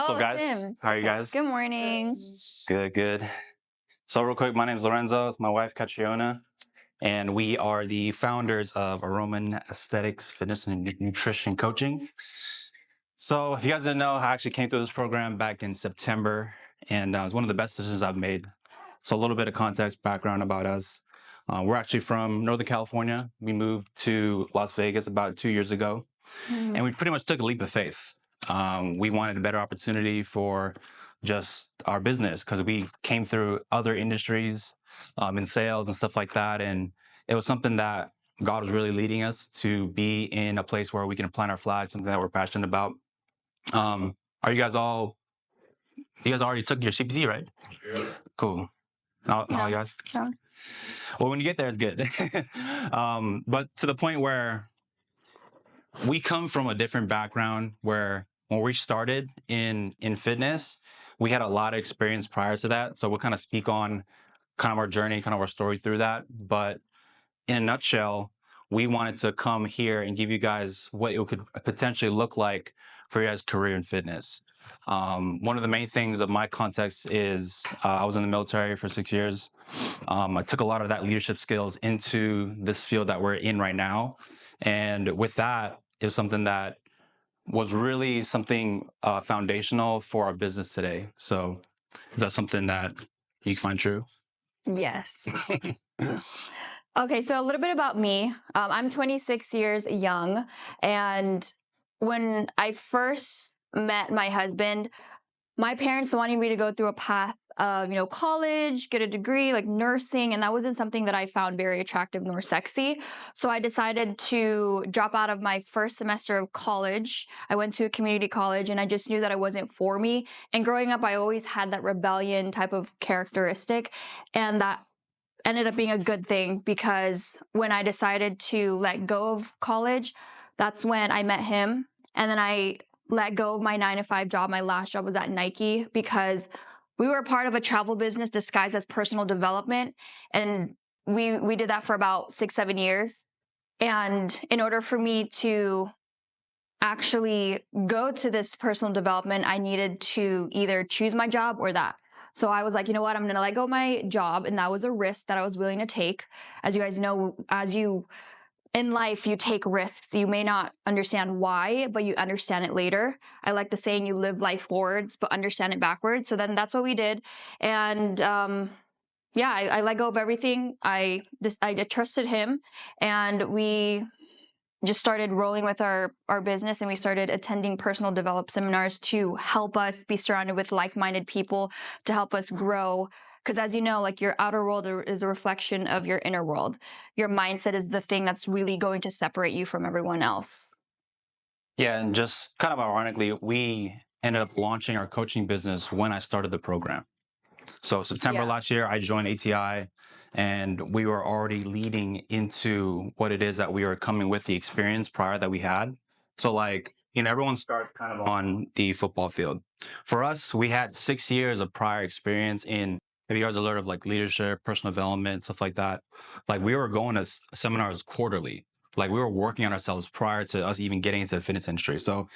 So Oh, guys, Sim. how are you guys? Good morning. Good, good. So real quick, my name is Lorenzo. It's my wife, Katriona, and we are the founders of Aromin Aesthetics, Fitness and Nutrition Coaching. So if you guys didn't know, I actually came through this program back in September, and it was one of the best decisions I've made. So a little bit of context, background about us. We're actually from Northern California. We moved to Las Vegas about 2 years ago, and we pretty much took a leap of faith. We wanted a better opportunity for just our business because we came through other industries in sales and stuff like that. And it was something that God was really leading us to be in a place where we can plant our flag, something that we're passionate about. Are you guys already took your CPT, right? Yeah. Cool. No, No. you guys? No. Well, when you get there, it's good. But to the point where we come from a different background where when we started in fitness, we had a lot of experience prior to that. So we'll kind of speak on kind of our journey, kind of our story through that. But in a nutshell, we wanted to come here and give you guys what it could potentially look like for your guys' career in fitness. One of the main things of my context is I was in the military for 6 years. I took a lot of that leadership skills into this field that we're in right now. And with that is something that was really something foundational for our business today. So is that something that you find true? Yes. Okay, so a little bit about me. I'm 26 years young, and when I first met my husband, my parents wanted me to go through a path of, college, get a degree, like nursing, and that wasn't something that I found very attractive nor sexy. So I decided to drop out of my first semester of college. I went to a community college, and I just knew that it wasn't for me. And growing up, I always had that rebellion type of characteristic, and that ended up being a good thing because when I decided to let go of college, that's when I met him. And then I let go of my 9-to-5 job. My last job was at Nike because we were part of a travel business disguised as personal development. And we did that for about 6-7 years. And in order for me to actually go to this personal development, I needed to either choose my job or that. So I was like, you know what, I'm going to let go of my job. And that was a risk that I was willing to take. As you guys know, in life, you take risks. You may not understand why, but you understand it later. I like the saying, you live life forwards, but understand it backwards. So then that's what we did. And I let go of everything. I trusted him, and we just started rolling with our business, and we started attending personal development seminars to help us be surrounded with like-minded people to help us grow. Because as you know, like your outer world is a reflection of your inner world. Your mindset is the thing that's really going to separate you from everyone else. Yeah, and just kind of ironically, we ended up launching our coaching business when I started the program. So September last year, I joined ATI, and we were already leading into what it is that we were coming with the experience prior that we had. So everyone starts kind of on the football field. For us, we had 6 years of prior experience in, if you guys are alert of like leadership, personal development, stuff like that. Like we were going to seminars quarterly. Like we were working on ourselves prior to us even getting into the fitness industry. So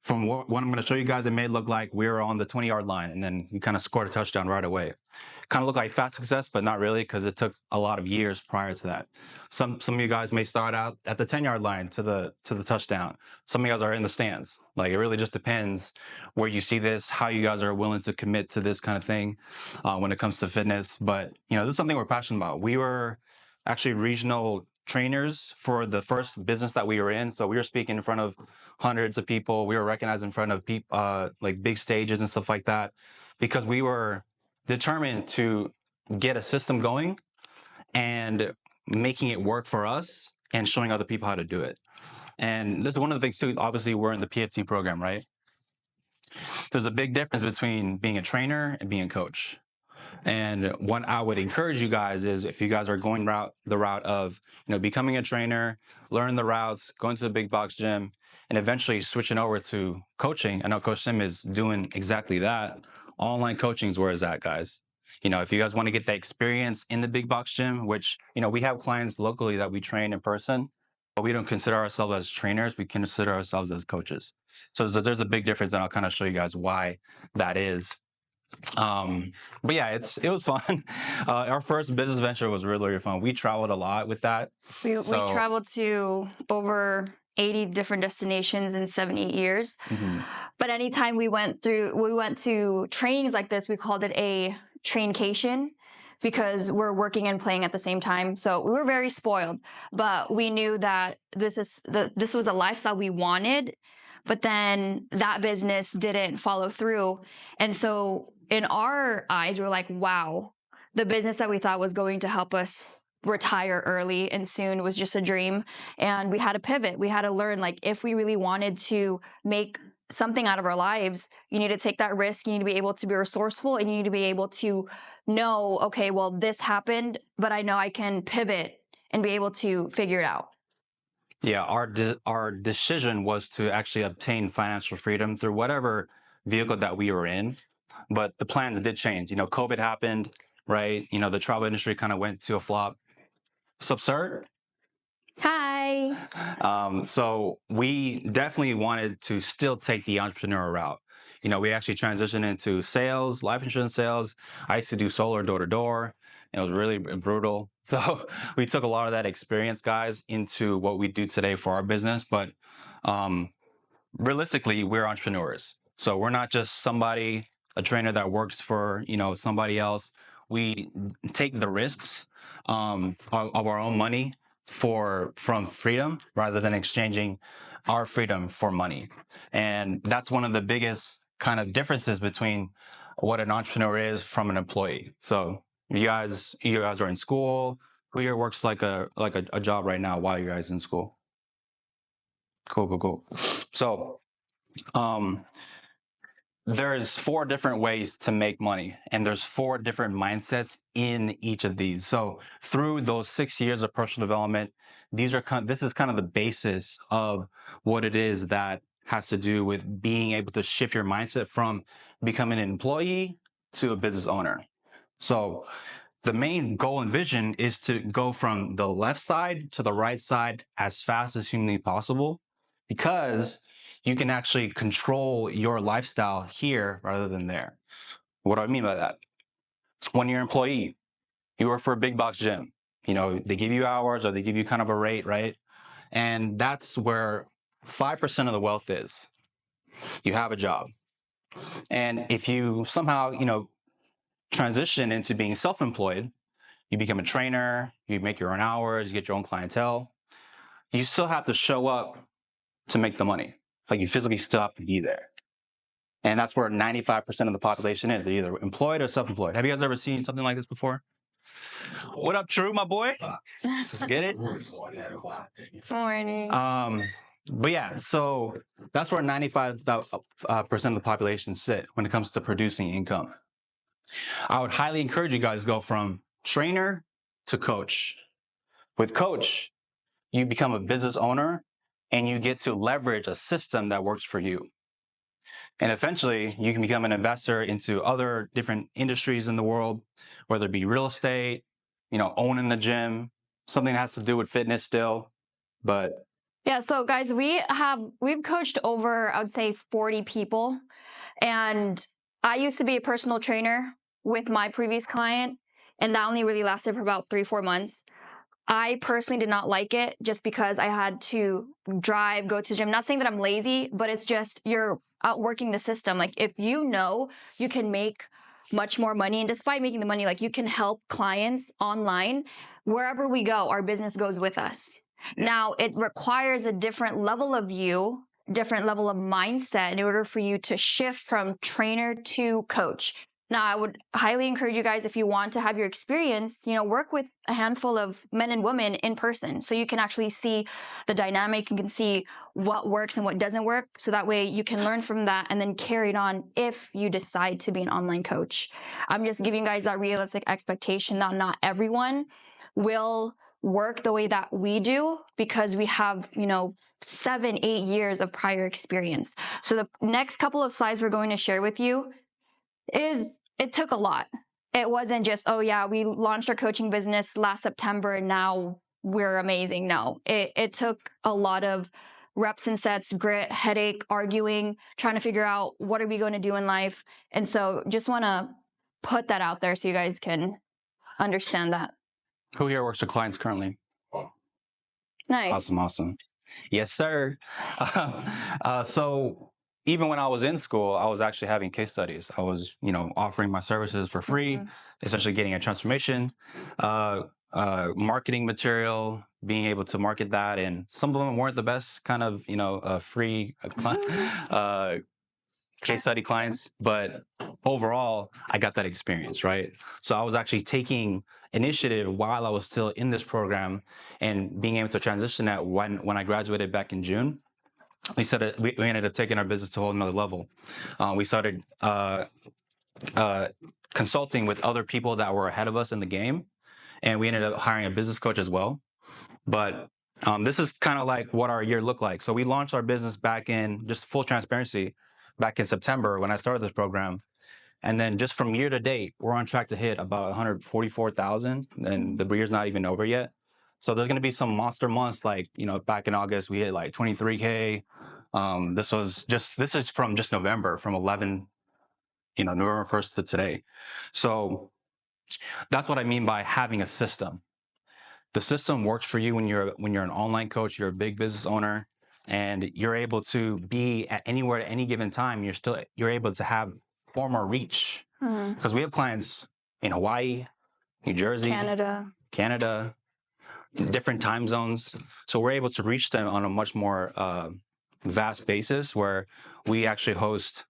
from what I'm going to show you guys, it may look like we were on the 20-yard line and then we kind of scored a touchdown right away. Kind of looked like fast success, but not really, because it took a lot of years prior to that. Some of you guys may start out at the 10-yard line to the touchdown. Some of you guys are in the stands. Like it really just depends where you see this, how you guys are willing to commit to this kind of thing when it comes to fitness. But this is something we're passionate about. We were actually regional trainers for the first business that we were in. So we were speaking in front of hundreds of people. We were recognized in front of people, like big stages and stuff like that, because we were determined to get a system going and making it work for us and showing other people how to do it. And this is one of the things too, obviously we're in the PFT program, right? There's a big difference between being a trainer and being a coach. And what I would encourage you guys is, if you guys are going the route of, becoming a trainer, learn the routes, going to the big box gym, and eventually switching over to coaching. I know Coach Sim is doing exactly that. Online coaching is where it's at, guys. If you guys want to get that experience in the big box gym, which, we have clients locally that we train in person, but we don't consider ourselves as trainers. We consider ourselves as coaches. So there's a big difference, and I'll kind of show you guys why that is. But yeah, it was fun. Our first business venture was really, really fun. We traveled a lot with that. We traveled to over 80 different destinations in 7-8 years. But anytime we went to trainings like this, we called it a traincation, because we're working and playing at the same time. So we were very spoiled, but we knew that this was a lifestyle we wanted, but then that business didn't follow through. And so in our eyes, we're like, wow, the business that we thought was going to help us retire early and soon was just a dream. And we had to pivot. We had to learn, like, if we really wanted to make something out of our lives, you need to take that risk. You need to be able to be resourceful, and you need to be able to know, okay, well, this happened, but I know I can pivot and be able to figure it out. Yeah, our decision was to actually obtain financial freedom through whatever vehicle that we were in. But the plans did change. COVID happened, right? The travel industry kind of went to a flop. Subsert. Hi. So we definitely wanted to still take the entrepreneur route. We actually transitioned into sales, life insurance sales. I used to do solar door to door. It was really brutal. So we took a lot of that experience, guys, into what we do today for our business. But realistically, we're entrepreneurs. So we're not just a trainer that works for, somebody else. We take the risks of our own money from freedom, rather than exchanging our freedom for money. And that's one of the biggest kind of differences between what an entrepreneur is from an employee. So you guys are in school. Who here works like a job right now while you guys in school? Cool. So there's 4 different ways to make money, and there's 4 different mindsets in each of these. So through those 6 years of personal development, this is kind of the basis of what it is that has to do with being able to shift your mindset from becoming an employee to a business owner. So the main goal and vision is to go from the left side to the right side as fast as humanly possible, because you can actually control your lifestyle here rather than there. What do I mean by that? When you're an employee, you work for a big box gym. They give you hours, or they give you kind of a rate, right? And that's where 5% of the wealth is. You have a job. And if you somehow, transition into being self-employed, you become a trainer, you make your own hours, you get your own clientele, you still have to show up to make the money. Like, you physically still have to be there. And that's where 95% of the population is. They're either employed or self-employed. Have you guys ever seen something like this before? What up, True, my boy? Let's get it. Morning. But yeah, so that's where 95% of the population sit when it comes to producing income. I would highly encourage you guys to go from trainer to coach. With coach, you become a business owner, and you get to leverage a system that works for you. And eventually, you can become an investor into other different industries in the world, whether it be real estate, owning the gym, something that has to do with fitness still. But yeah, so guys, we've coached over, I would say, 40 people. And I used to be a personal trainer with my previous client, and that only really lasted for about 3-4 months. I personally did not like it, just because I had to drive, go to the gym. Not saying that I'm lazy, but it's just, you're outworking the system. Like, if you can make much more money, and despite making the money, like, you can help clients online. Wherever we go, our business goes with us. Now, it requires a different level of different level of mindset in order for you to shift from trainer to coach. Now, I would highly encourage you guys, if you want to have your experience, work with a handful of men and women in person, so you can actually see the dynamic. You can see what works and what doesn't work. So that way you can learn from that and then carry it on if you decide to be an online coach. I'm just giving you guys that realistic expectation that not everyone will work the way that we do, because we have, 7-8 years of prior experience. So the next couple of slides we're going to share with you it took a lot. It wasn't just, oh yeah, we launched our coaching business last September and now we're amazing. No, it took a lot of reps and sets, grit, headache, arguing, trying to figure out what are we going to do in life. And so just want to put that out there so you guys can understand that. Who here works with clients currently? Nice. Awesome. Yes, sir. So even when I was in school, I was actually having case studies. I was, offering my services for free, essentially getting a transformation, marketing material, being able to market that. And some of them weren't the best kind of, free case study clients, but overall, I got that experience, right? So I was actually taking initiative while I was still in this program and being able to transition that when I graduated back in June. We ended up taking our business to a whole nother level. We started consulting with other people that were ahead of us in the game, and we ended up hiring a business coach as well. But this is kind of like what our year looked like. So we launched our business back in, just full transparency, back in September when I started this program. And then just from year to date, we're on track to hit about 144,000, and the year's not even over yet. So there's going to be some monster months, like, back in August, we hit like 23K. This is from just November, from November 1st to today. So that's what I mean by having a system. The system works for you when you're an online coach, you're a big business owner, and you're able to be at anywhere at any given time. You're able to have far more reach, because we have clients in Hawaii, New Jersey, Canada, different time zones. So we're able to reach them on a much more vast basis, where we actually host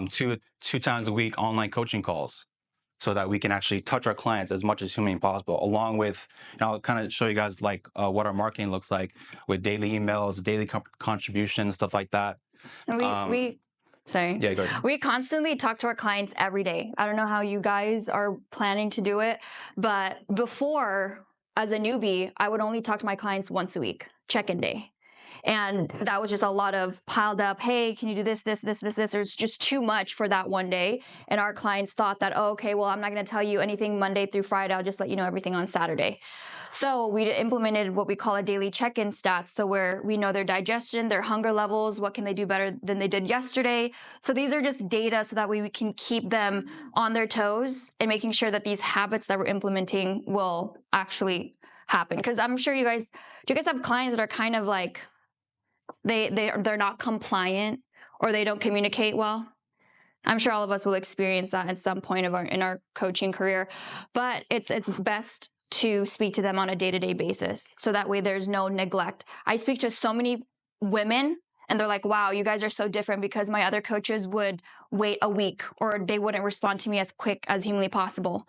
two times a week online coaching calls, so that we can actually touch our clients as much as humanly possible, along with, I'll kind of show you guys like what our marketing looks like with daily emails, daily contributions, stuff like that. Sorry. Yeah, go ahead. We constantly talk to our clients every day. I don't know how you guys are planning to do it, but before, as a newbie, I would only talk to my clients once a week, check-in day. And that was just a lot of piled up, hey, can you do this? There's just too much for that one day. And our clients thought that, oh, okay, well, I'm not going to tell you anything Monday through Friday. I'll just let you know everything on Saturday. So we implemented what we call a daily check-in stats. So where we know their digestion, their hunger levels, what can they do better than they did yesterday. So these are just data so that way we can keep them on their toes and making sure that these habits that we're implementing will actually happen. Because I'm sure do you guys have clients that are kind of like, they're not compliant, or they don't communicate well? I'm sure all of us will experience that at some point in our coaching career, but it's best to speak to them on a day-to-day basis, so that way there's no neglect. I speak to so many women and they're like, wow, you guys are so different, because my other coaches would wait a week, or they wouldn't respond to me as quick as humanly possible.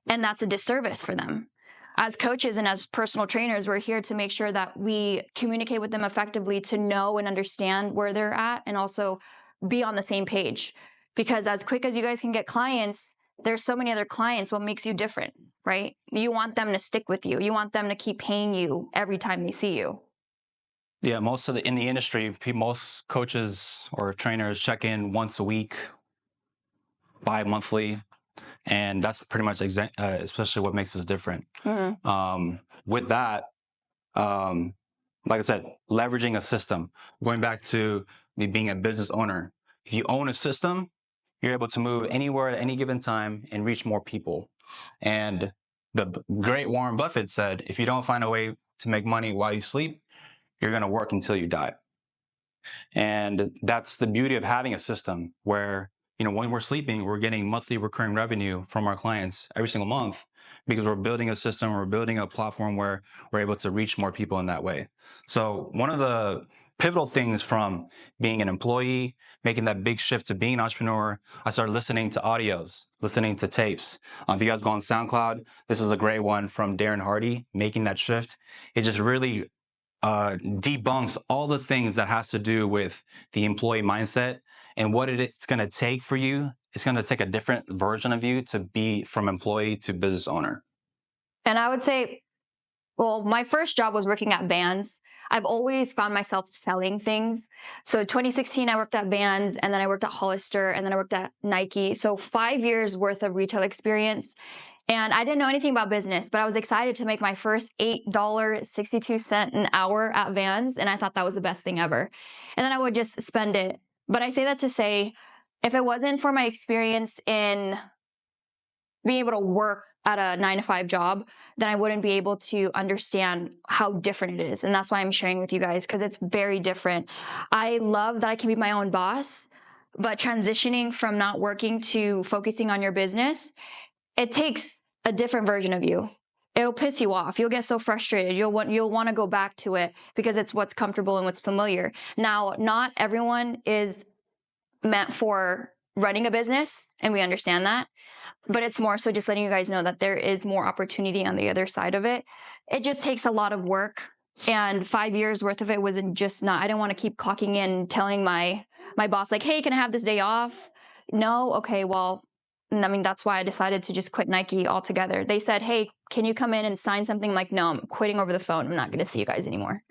And that's a disservice for them. As coaches and as personal trainers, we're here to make sure that we communicate with them effectively, to know and understand where they're at, and also be on the same page. Because as quick as you guys can get clients, there's so many other clients. What makes you different, right? You want them to stick with you. You want them to keep paying you every time they see you. Yeah, in the industry, most coaches or trainers check in once a week, bi-monthly, and that's pretty much especially what makes us different. With that, like I said, leveraging a system. Going back to me being a business owner, if you own a system, you're able to move anywhere at any given time and reach more people. And the great Warren Buffett said, if you don't find a way to make money while you sleep, you're going to work until you die. And that's the beauty of having a system where, when we're sleeping, we're getting monthly recurring revenue from our clients every single month, because we're building a system, we're building a platform where we're able to reach more people in that way. So one of the pivotal things from being an employee, making that big shift to being an entrepreneur, I started listening to audios, listening to tapes. If you guys go on SoundCloud, this is a great one from Darren Hardy, Making That Shift. It just really debunks all the things that has to do with the employee mindset and what it's going to take for you. It's going to take a different version of you to be from employee to business owner. And I would say, well, my first job was working at Vans. I've always found myself selling things. So 2016, I worked at Vans, and then I worked at Hollister, and then I worked at Nike. So 5 years worth of retail experience. And I didn't know anything about business, but I was excited to make my first $8.62 an hour at Vans. And I thought that was the best thing ever. And then I would just spend it. But I say that to say, if it wasn't for my experience in being able to work at a 9-to-5 job, then I wouldn't be able to understand how different it is. And that's why I'm sharing with you guys, because it's very different. I love that I can be my own boss, but transitioning from not working to focusing on your business, it takes a different version of you. It'll piss you off. You'll get so frustrated. You'll want to go back to it because it's what's comfortable and what's familiar. Now, not everyone is meant for running a business, and we understand that. But it's more so just letting you guys know that there is more opportunity on the other side of it. It just takes a lot of work. And 5 years worth of it wasn't just not, I didn't want to keep clocking in, telling my boss, like, hey, can I have this day off? No? Okay, well, I mean, that's why I decided to just quit Nike altogether. They said, hey, can you come in and sign something? I'm like, no, I'm quitting over the phone. I'm not going to see you guys anymore.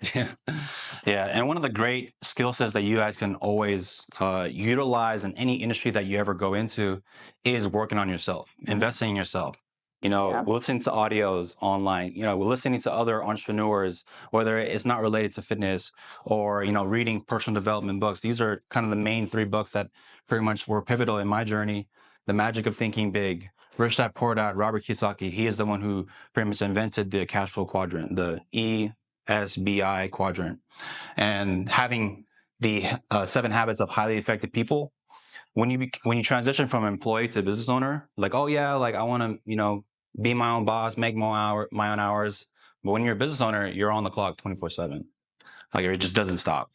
Yeah. And one of the great skill sets that you guys can always utilize in any industry that you ever go into is working on yourself, investing in yourself. Listening to audios online, we're listening to other entrepreneurs, whether it's not related to fitness or, reading personal development books. These are kind of the main 3 books that pretty much were pivotal in my journey. The Magic of Thinking Big, Rich Dad Poor Dad, Robert Kiyosaki. He is the one who pretty much invented the cash flow quadrant, the ESBI quadrant. And having the 7 habits of highly effective people, when you transition from employee to business owner, like, oh yeah, like I want to, be my own boss, make my own hours. But when you're a business owner, you're on the clock 24/7. Like it just doesn't stop.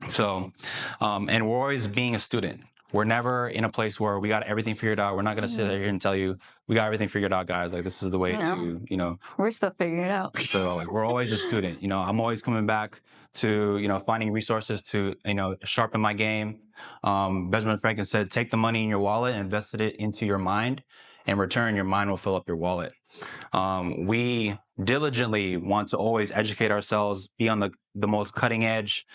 So, and we're always being a student. We're never in a place where we got everything figured out. We're not going to sit here and tell you we got everything figured out, guys. Like this is the way to, We're still figuring it out. So like, we're always a student. I'm always coming back to, finding resources to, sharpen my game. Benjamin Franklin said, take the money in your wallet and invest it into your mind. In return, your mind will fill up your wallet. We diligently want to always educate ourselves, be on the most cutting edge,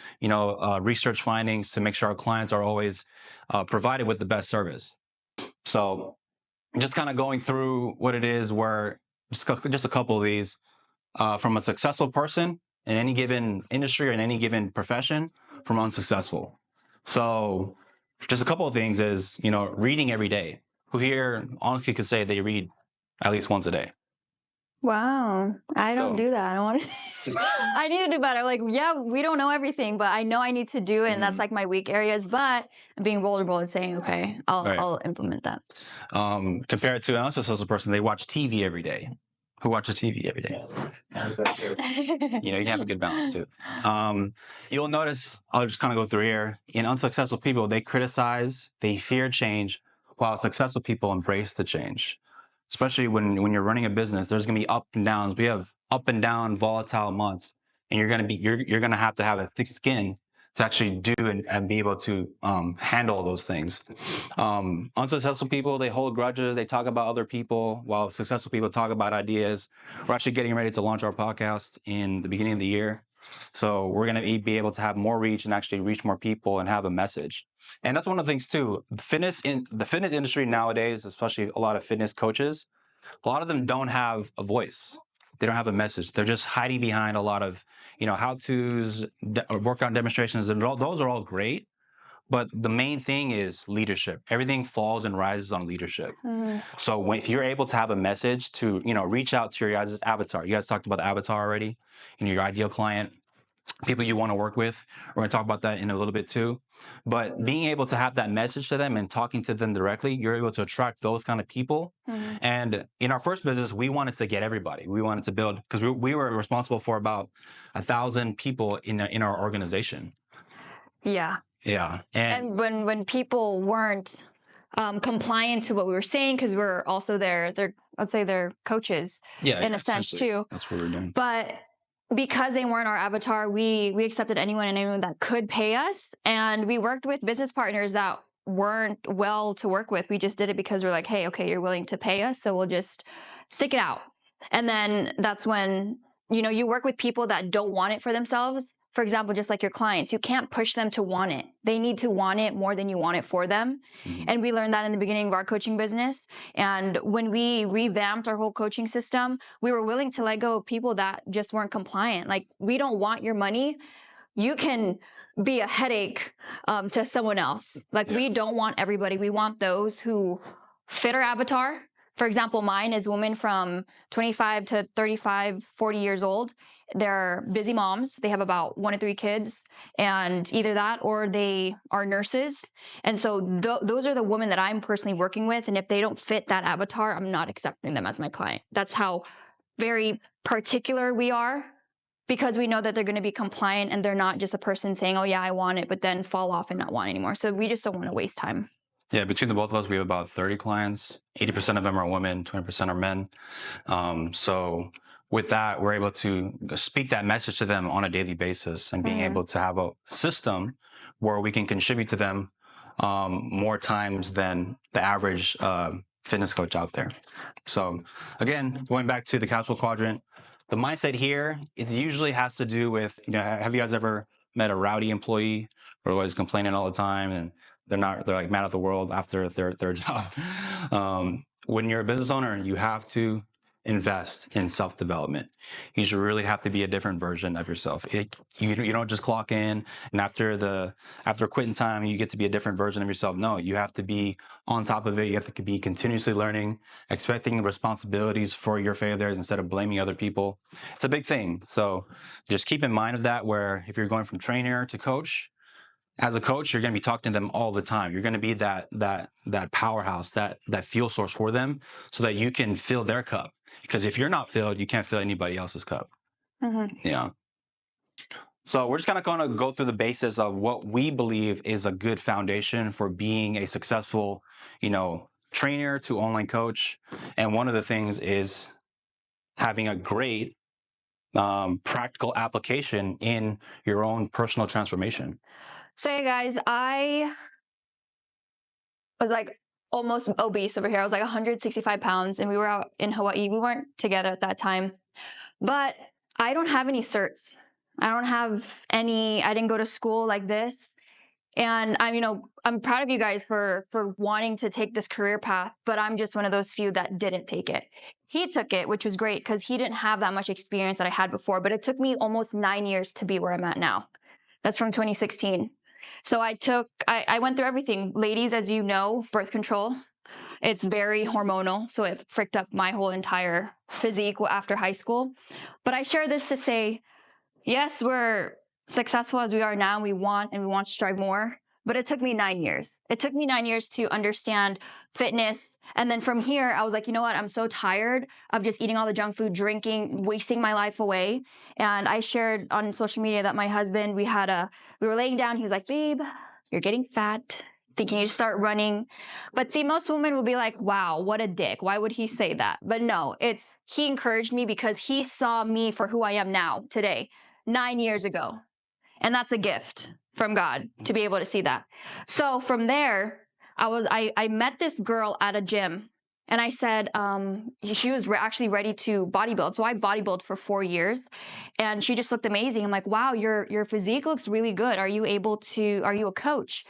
research findings to make sure our clients are always provided with the best service. So just kind of going through what it is where just a couple of these from a successful person in any given industry or in any given profession from unsuccessful. So just a couple of things is, reading every day. Who here honestly could say they read at least once a day? Wow. I don't do that. I don't want to. I need to do better. Like, yeah, we don't know everything, but I know I need to do it. And that's like my weak areas. But being vulnerable and saying, okay, I'll implement that. Compared to an unsuccessful person, they watch TV every day. Who watches TV every day? You can have a good balance too. You'll notice, I'll just kind of go through here. In unsuccessful people, they criticize, they fear change, while successful people embrace the change. Especially when you're running a business, there's going to be up and downs. We have up and down volatile months, and you're going to have a thick skin to actually do and be able to handle those things. Unsuccessful people, they hold grudges, they talk about other people, while successful people talk about ideas. We're actually getting ready to launch our podcast in the beginning of the year. So we're going to be able to have more reach and actually reach more people and have a message. And that's one of the things too. The fitness industry nowadays, especially a lot of fitness coaches, a lot of them don't have a voice. They don't have a message. They're just hiding behind a lot of, how-tos, workout demonstrations, and those are all great. But the main thing is leadership. Everything falls and rises on leadership. So if you're able to have a message to, reach out to your guys' avatar. You guys talked about the avatar already, your ideal client, people you want to work with. We're going to talk about that in a little bit too. But being able to have that message to them and talking to them directly, you're able to attract those kind of people. And in our first business, we wanted to get everybody. We wanted to build, because we were responsible for about 1,000 people in our organization. Yeah. Yeah. And when people weren't compliant to what we were saying, because we're also I'd say they're coaches in a sense too. That's what we're doing. But because they weren't our avatar, we accepted anyone and anyone that could pay us. And we worked with business partners that weren't well to work with. We just did it because we're like, hey, okay, you're willing to pay us, so we'll just stick it out. And then that's when, you work with people that don't want it for themselves for example, just like your clients, you can't push them to want it. They need to want it more than you want it for them. And we learned that in the beginning of our coaching business. And when we revamped our whole coaching system, we were willing to let go of people that just weren't compliant. Like, we don't want your money. You can be a headache to someone else. Like, we don't want everybody. We want those who fit our avatar. For example, mine is women from 25 to 35, 40 years old. They're busy moms. They have about 1 to 3 kids, and either that or they are nurses. And so those are the women that I'm personally working with. And if they don't fit that avatar, I'm not accepting them as my client. That's how very particular we are, because we know that they're going to be compliant and they're not just a person saying, oh yeah, I want it, but then fall off and not want it anymore. So we just don't want to waste time. Yeah, between the both of us, we have about 30 clients. 80% of them are women, 20% are men. So with that, we're able to speak that message to them on a daily basis, and being able to have a system where we can contribute to them more times than the average fitness coach out there. So again, going back to the capsule quadrant, the mindset here, it usually has to do with, have you guys ever met a rowdy employee who are always complaining all the time, and they're like mad at the world after their job? When you're a business owner, you have to invest in self-development. You should really have to be a different version of yourself. You don't just clock in and after quitting time, you get to be a different version of yourself. No, you have to be on top of it. You have to be continuously learning, expecting responsibilities for your failures instead of blaming other people. It's a big thing. So just keep in mind of that, where if you're going from trainer to coach, as a coach, you're going to be talking to them all the time. You're going to be that powerhouse, that fuel source for them, so that you can fill their cup. Because if you're not filled, you can't fill anybody else's cup. Yeah. So we're just kind of going to go through the basis of what we believe is a good foundation for being a successful, trainer to online coach. And one of the things is having a great practical application in your own personal transformation. So hey guys, I was like almost obese over here. I was like 165 pounds, and we were out in Hawaii. We weren't together at that time, but I don't have any certs. I didn't go to school like this. And I'm proud of you guys for wanting to take this career path, but I'm just one of those few that didn't take it. He took it, which was great because he didn't have that much experience that I had before, but it took me almost 9 years to be where I'm at now. That's from 2016. So I went through everything. Ladies, as you know, birth control, it's very hormonal. So it fricked up my whole entire physique after high school. But I share this to say, yes, we're successful as we are now. We want to strive more. But it took me 9 years. It took me 9 years to understand fitness. And then from here, I was like, you know what? I'm so tired of just eating all the junk food, drinking, wasting my life away. And I shared on social media that my husband, we were laying down. He was like, babe, you're getting fat. Thinking you start running. But see, most women will be like, wow, what a dick. Why would he say that? But no, he encouraged me because he saw me for who I am now, today, 9 years ago. And that's a gift from God to be able to see that. So from there, I met this girl at a gym, and I said, she was actually ready to bodybuild. So I bodybuilded for 4 years, and she just looked amazing. I'm like, wow, your physique looks really good. Are you a coach?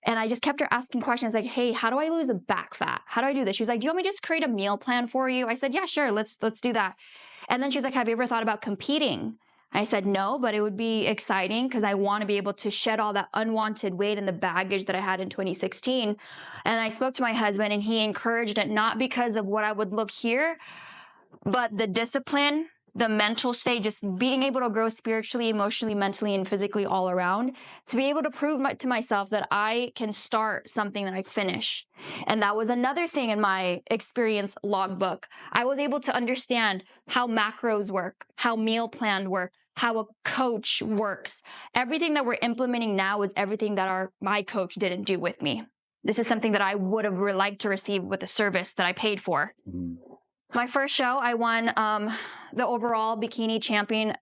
And I just kept her asking questions like, hey, how do I lose the back fat? How do I do this? She's like, do you want me to just create a meal plan for you? I said, yeah, sure. Let's do that. And then she's like, have you ever thought about competing? I said, no, but it would be exciting because I want to be able to shed all that unwanted weight and the baggage that I had in 2016. And I spoke to my husband, and he encouraged it, not because of what I would look here, but the discipline, the mental state, just being able to grow spiritually, emotionally, mentally, and physically all around, to be able to prove to myself that I can start something that I finish. And that was another thing in my experience logbook. I was able to understand how macros work, how meal plan work, how a coach works. Everything that we're implementing now is everything that my coach didn't do with me. This is something that I would have liked to receive with the service that I paid for. My first show, I won the overall bikini champion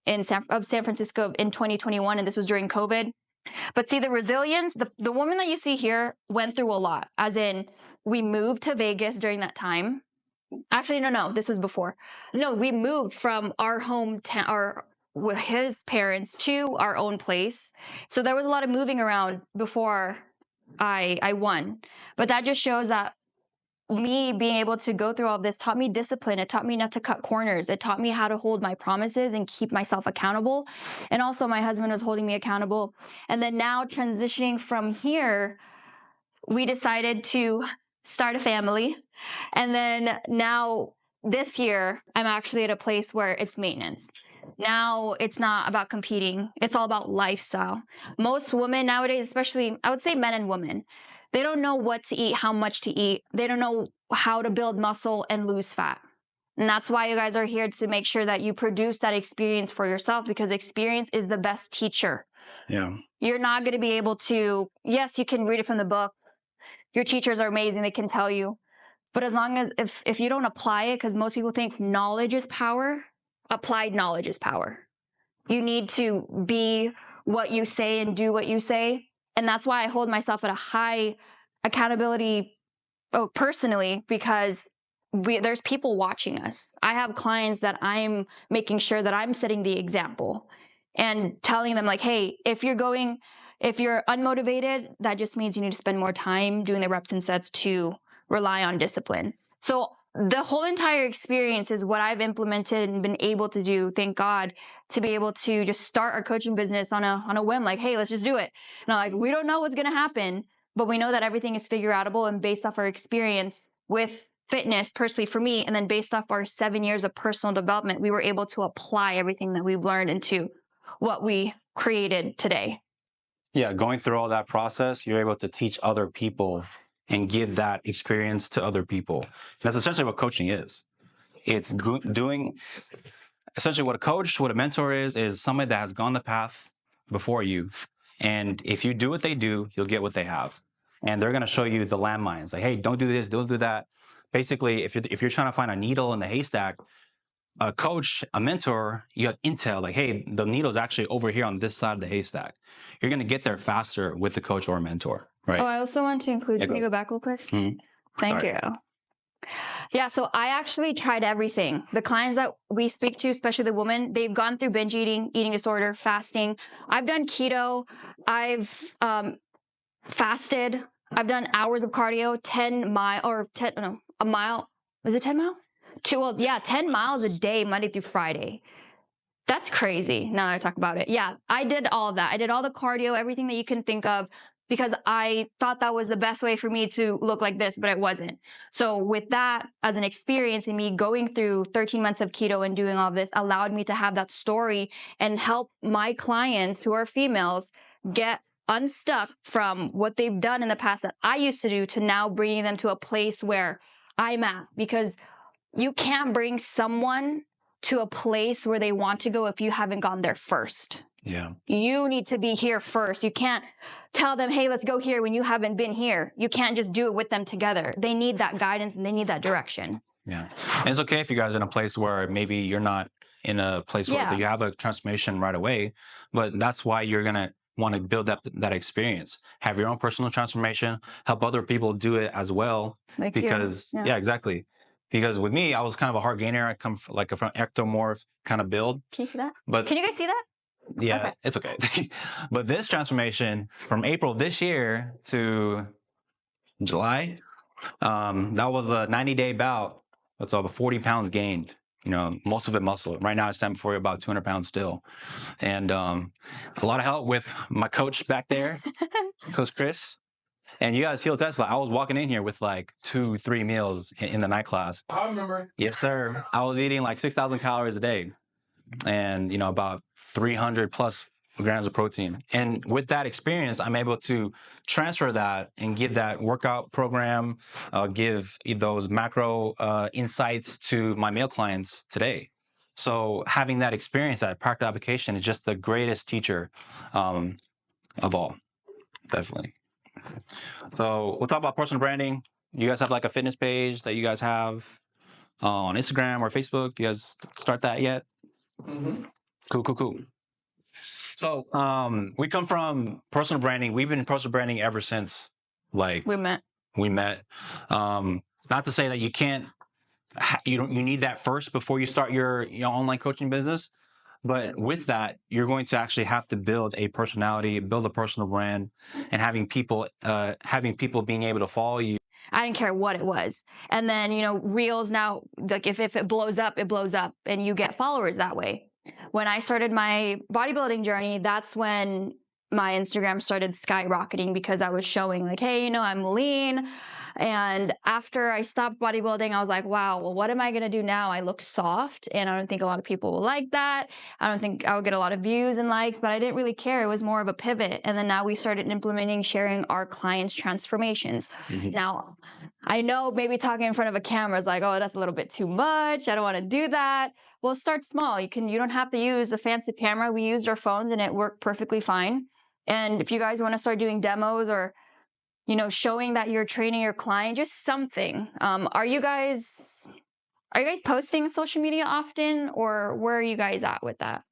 of San Francisco in 2021, and this was during COVID. But see, the resilience, the woman that you see here went through a lot, as in we moved to Vegas during that time. Actually, no, this was before. No, we moved from our hometown, with his parents to our own place. So there was a lot of moving around before I won. But that just shows that me being able to go through all this taught me discipline. It taught me not to cut corners. It taught me how to hold my promises and keep myself accountable. And also my husband was holding me accountable. And then now transitioning from here, we decided to start a family. And then now this year, I'm actually at a place where it's maintenance. Now it's not about competing. It's all about lifestyle. Most women nowadays, especially I would say men and women, they don't know what to eat, how much to eat. They don't know how to build muscle and lose fat. And that's why you guys are here, to make sure that you produce that experience for yourself, because experience is the best teacher. Yeah. You're not going to be able to, yes, you can read it from the book. Your teachers are amazing. They can tell you. But as long as, if you don't apply it, because most people think knowledge is power, applied knowledge is power. You need to be what you say and do what you say. And that's why I hold myself at a high accountability personally, because there's people watching us. I have clients that I'm making sure that I'm setting the example and telling them like, hey, if you're unmotivated, that just means you need to spend more time doing the reps and sets to rely on discipline. So the whole entire experience is what I've implemented and been able to do, thank God, to be able to just start our coaching business on a whim, like, hey, let's just do it. And I'm like, we don't know what's going to happen, but we know that everything is figure outable, and based off our experience with fitness, personally for me, and then based off our 7 years of personal development, we were able to apply everything that we've learned into what we created today. Yeah, going through all that process, you're able to teach other people and give that experience to other people. That's essentially what coaching is. It's doing, essentially what a coach, what a mentor is somebody that has gone the path before you. And if you do what they do, you'll get what they have. And they're going to show you the landmines. Like, hey, don't do this, don't do that. Basically, if you're trying to find a needle in the haystack, a coach, a mentor, you have intel, like, hey, the needle's actually over here on this side of the haystack. You're going to get there faster with the coach or a mentor, right? Oh, I also want to include, can you go back real quick? Mm-hmm. Thank you. Yeah, so I actually tried everything. The clients that we speak to, especially the women, they've gone through binge eating, eating disorder, fasting. I've done keto. I've fasted. I've done hours of cardio, 10 a mile. Was it 10 miles? 10 miles a day, Monday through Friday. That's crazy now that I talk about it. Yeah, I did all of that. I did all the cardio, everything that you can think of, because I thought that was the best way for me to look like this, but it wasn't. So with that as an experience, and me going through 13 months of keto and doing all of this allowed me to have that story and help my clients who are females get unstuck from what they've done in the past that I used to do, to now bringing them to a place where I'm at. Because you can't bring someone to a place where they want to go if you haven't gone there first. Yeah. You need to be here first. You can't tell them, hey, let's go here, when you haven't been here. You can't just do it with them together. They need that guidance and they need that direction. Yeah. And it's okay if you guys are in a place where maybe you're not in a place where you have a transformation right away, but that's why you're going to want to build up that experience, have your own personal transformation, help other people do it as well. Like because exactly. Because with me, I was kind of a hard gainer. I come from ectomorph kind of build. Can you see that? But can you guys see that? Yeah, okay. It's okay. But this transformation from April this year to July, that was a 90-day bout. That's over 40 pounds gained. You know, most of it muscle. Right now, it's time for about 200 pounds still. And a lot of help with my coach back there, Coach Chris. And you guys feel Tesla. I was walking in here with like 2-3 meals in the night class. I remember. Yes, sir. I was eating like 6,000 calories a day, and about 300 plus grams of protein. And with that experience, I'm able to transfer that and give that workout program, give those macro insights to my male clients today. So having that experience, that practical application, is just the greatest teacher of all, definitely. So we'll talk about personal branding. You guys have like a fitness page that you guys have on Instagram or Facebook? You guys start that yet? Mm-hmm. Cool. So we come from personal branding. We've been personal branding ever since like we met. Not to say that you can't, you need that first before you start your online coaching business. But with that, you're going to actually have to build a personality, build a personal brand, and having people being able to follow you. I didn't care what it was. And then, you know, Reels now, like if it blows up, it blows up and you get followers that way. When I started my bodybuilding journey, that's when my Instagram started skyrocketing because I was showing like, hey, you know, I'm lean. And after I stopped bodybuilding, I was like, wow, well, what am I going to do now? I look soft and I don't think a lot of people will like that. I don't think I would get a lot of views and likes, but I didn't really care. It was more of a pivot. And then now we started implementing, sharing our clients' transformations. Now, I know maybe talking in front of a camera is like, oh, that's a little bit too much. I don't want to do that. Well, start small. You don't have to use a fancy camera. We used our phones and it worked perfectly fine. And if you guys want to start doing demos or, you know, showing that you're training your client, just something. Are you guys posting social media often, or where are you guys at with that?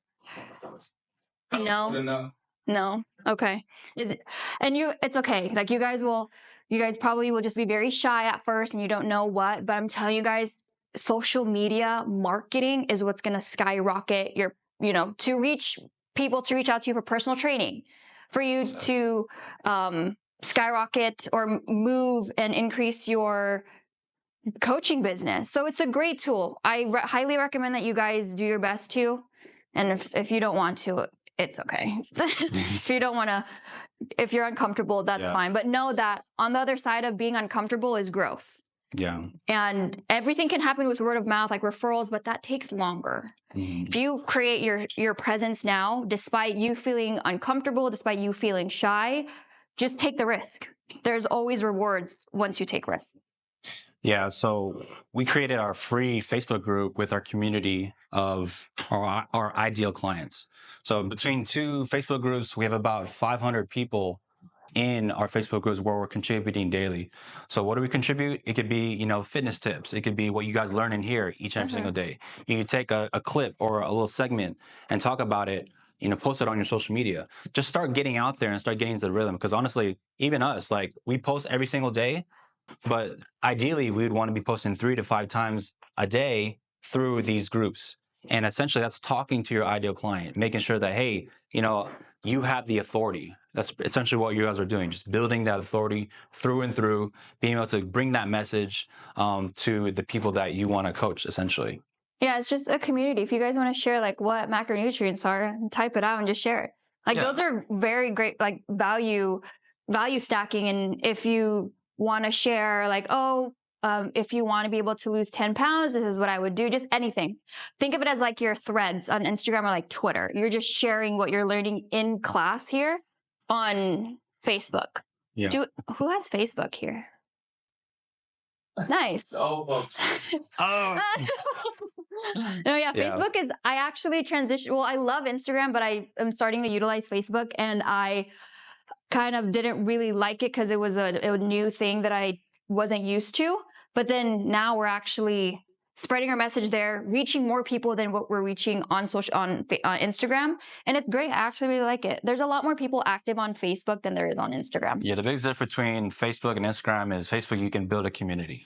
No. Okay. It's okay. Like you guys probably will just be very shy at first and you don't know what, but I'm telling you guys, social media marketing is what's going to skyrocket your, you know, to reach people to reach out to you for personal training, for you to skyrocket or move and increase your coaching business. So it's a great tool. I highly recommend that you guys do your best to. And if you don't want to, it's okay. If you don't want to, if you're uncomfortable, that's fine. But know that on the other side of being uncomfortable is growth. Yeah. And everything can happen with word of mouth, like referrals, but that takes longer. If you create your presence now, despite you feeling uncomfortable, despite you feeling shy, just take the risk. There's always rewards once you take risks. Yeah, so we created our free Facebook group with our community of our ideal clients. So between two Facebook groups, we have about 500 people in our Facebook groups where we're contributing daily. So what do we contribute? It could be, you know, fitness tips. It could be what you guys learn in here each and every single day. You could take a clip or a little segment and talk about it, you know, post it on your social media. Just start getting out there and start getting into the rhythm. Because honestly, even us, like we post every single day, but ideally we would want to be posting 3 to 5 times a day through these groups. And essentially that's talking to your ideal client, making sure that, hey, you know, you have the authority. That's essentially what you guys are doing, just building that authority through and through, being able to bring that message to the people that you want to coach, essentially. Yeah, it's just a community. If you guys want to share like what macronutrients are, type it out and just share it. Like those are very great, like value stacking. And if you want to share like, if you want to be able to lose 10 pounds, this is what I would do. Just anything. Think of it as like your threads on Instagram or like Twitter. You're just sharing what you're learning in class here on Facebook. Yeah. Who has Facebook here? Nice. Oh. No, yeah, Facebook is, I actually transitioned. Well, I love Instagram, but I am starting to utilize Facebook, and I kind of didn't really like it because it was a new thing that I wasn't used to. But then now we're actually spreading our message there, reaching more people than what we're reaching on Instagram. And it's great. I actually really like it. There's a lot more people active on Facebook than there is on Instagram. Yeah, the biggest difference between Facebook and Instagram is Facebook, you can build a community.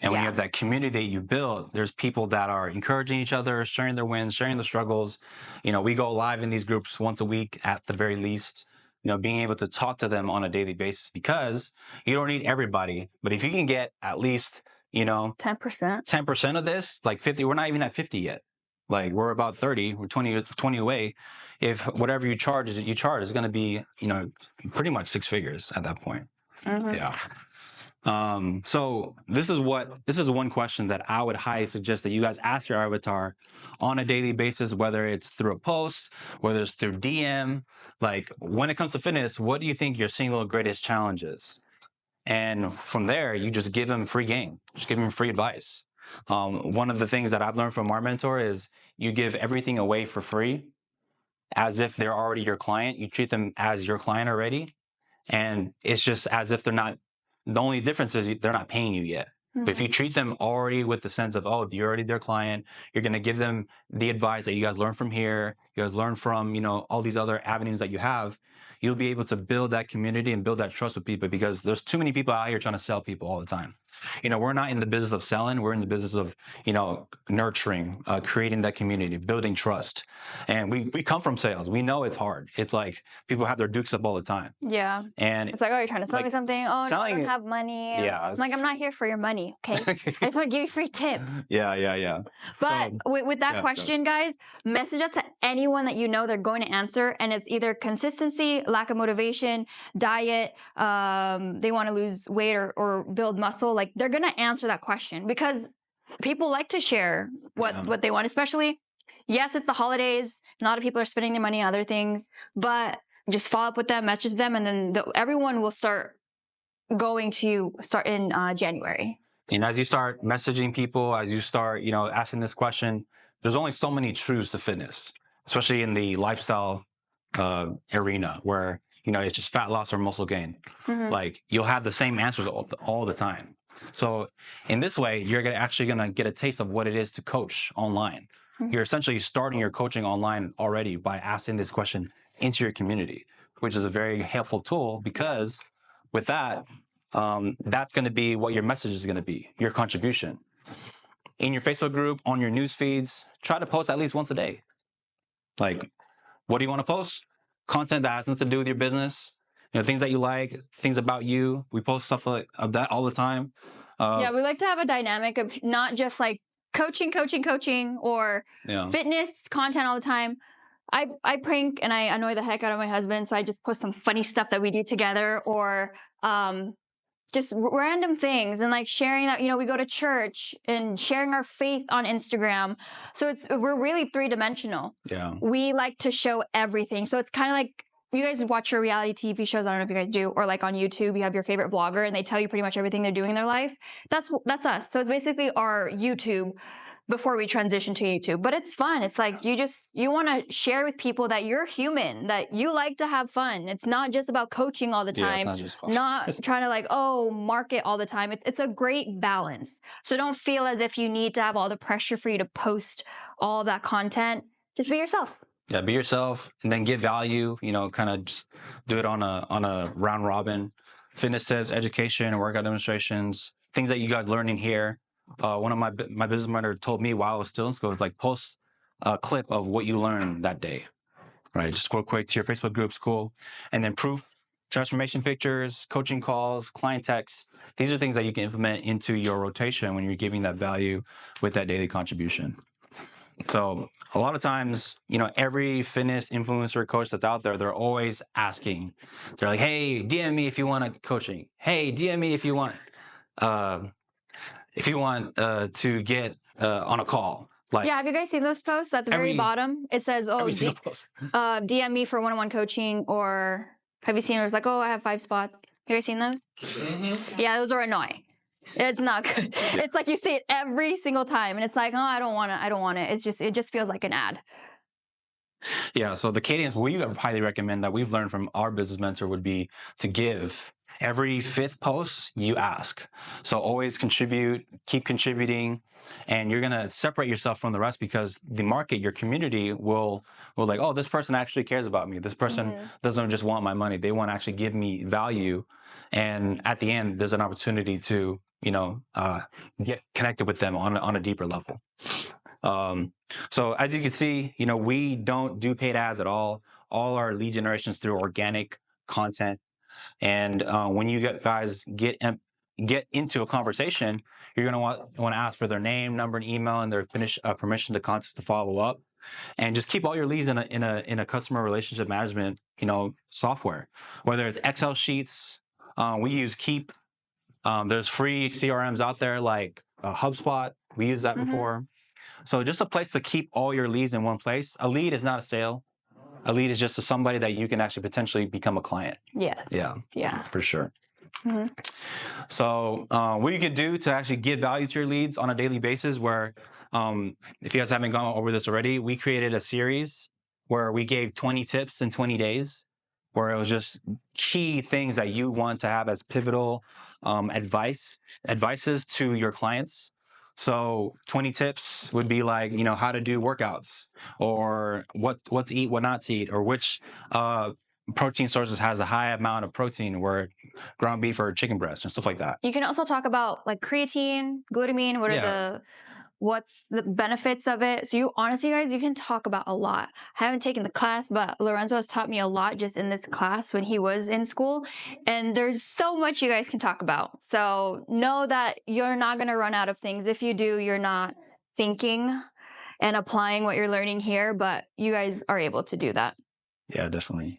And when you have that community that you build, there's people that are encouraging each other, sharing their wins, sharing their struggles. You know, we go live in these groups once a week at the very least. You know, being able to talk to them on a daily basis, because you don't need everybody. But if you can get at least, you know, 10% of this, like 50, we're not even at 50 yet. Like we're about 30, we're 20 away. If whatever you charge is going to be, you know, pretty much 6 figures at that point. Yeah. So this is one question that I would highly suggest that you guys ask your avatar on a daily basis, whether it's through a post, whether it's through DM. Like when it comes to fitness, what do you think your single greatest challenge is? And from there, you just give them free game, just give them free advice. One of the things that I've learned from our mentor is you give everything away for free as if they're already your client. You treat them as your client already. And it's just as if they're not. The only difference is they're not paying you yet. But if you treat them already with the sense of, oh, you're already their client, you're going to give them the advice that you guys learn from here, you guys learn from, you know, all these other avenues that you have, you'll be able to build that community and build that trust with people, because there's too many people out here trying to sell people all the time. We're not in the business of selling. We're in the business of, nurturing, creating that community, building trust. And we come from sales. We know it's hard. It's like people have their dukes up all the time. Yeah. And it's like, oh, you're trying to sell me something. Oh, I don't have money. Yeah. I'm like, I'm not here for your money. Okay. I just want to give you free tips. Yeah. But with that question, guys, message that to anyone that you know they're going to answer. And it's either consistency, lack of motivation, diet, they want to lose weight or build muscle. Like, they're going to answer that question, because people like to share what they want, especially, yes, it's the holidays. A lot of people are spending their money on other things, but just follow up with them, message them, and then everyone will start going to start in January. And as you start messaging people, as you start, asking this question, there's only so many truths to fitness, especially in the lifestyle arena where, it's just fat loss or muscle gain. Like, you'll have the same answers all the time. So in this way, you're actually going to get a taste of what it is to coach online. You're essentially starting your coaching online already by asking this question into your community, which is a very helpful tool, because with that, that's going to be what your message is going to be, your contribution. In your Facebook group, on your news feeds, try to post at least once a day. Like, what do you want to post? Content that has nothing to do with your business. Things that you like, things about you. We post stuff like that all the time. Yeah, we like to have a dynamic of not just like coaching, or fitness content all the time. I prank and I annoy the heck out of my husband, so I just post some funny stuff that we do together, or just random things, and like sharing that, we go to church and sharing our faith on Instagram. So we're really three-dimensional. Yeah. We like to show everything. So it's kind of like, you guys watch your reality TV shows. I don't know if you guys do, or like on YouTube, you have your favorite blogger and they tell you pretty much everything they're doing in their life. That's us. So it's basically our YouTube before we transition to YouTube. But it's fun. It's like, you want to share with people that you're human, that you like to have fun. It's not just about coaching all the time. Yeah, it's not trying to like, market all the time. It's a great balance. So don't feel as if you need to have all the pressure for you to post all that content. Just be yourself. Yeah, be yourself, and then give value, kind of just do it on a round robin. Fitness tips, education, and workout demonstrations, things that you guys learn in here. One of my business mentor told me while I was still in school, it's like, post a clip of what you learned that day, right? Just go quick to your Facebook group, school, and then proof, transformation pictures, coaching calls, client texts. These are things that you can implement into your rotation when you're giving that value with that daily contribution. So a lot of times, every fitness influencer coach that's out there, they're always asking. They're like, hey, DM me if you want coaching. Hey, DM me if you want to get on a call. Like, yeah, have you guys seen those posts at the very bottom? It says, DM me for one-on-one coaching, or have you seen it? It's like, I have 5 spots. Have you guys seen those? Mm-hmm. Yeah, those are annoying. It's not good. Yeah. It's like you see it every single time, and it's like, I don't want it. It just feels like an ad. Yeah, so the cadence we highly recommend that we've learned from our business mentor would be to give. Every 5th post, you ask. So always contribute, keep contributing, and you're going to separate yourself from the rest, because the market, your community will like, this person actually cares about me. This person doesn't just want my money. They want to actually give me value. And at the end, there's an opportunity to, get connected with them on a deeper level. So as you can see, we don't do paid ads at all. All our lead generations through organic content. And when you guys get into a conversation, you're going to want to ask for their name, number, and email, and their permission to contact to follow up. And just keep all your leads in a customer relationship management, software. Whether it's Excel sheets, we use Keep. There's free CRMs out there like HubSpot. We used that before. So just a place to keep all your leads in one place. A lead is not a sale. A lead is just somebody that you can actually potentially become a client. Yes. Yeah. For sure. Mm-hmm. So what you can do to actually give value to your leads on a daily basis, where if you guys haven't gone over this already, we created a series where we gave 20 tips in 20 days, where it was just key things that you want to have as pivotal advices to your clients. So 20 tips would be like, how to do workouts, or what to eat, what not to eat, or which protein sources has a high amount of protein, where ground beef or chicken breast and stuff like that. You can also talk about like creatine, glutamine, what's the benefits of it. So you honestly, guys, you can talk about a lot. I haven't taken the class, but Lorenzo has taught me a lot just in this class when he was in school. And there's so much you guys can talk about. So know that you're not going to run out of things. If you do, you're not thinking and applying what you're learning here, but you guys are able to do that. Yeah, definitely.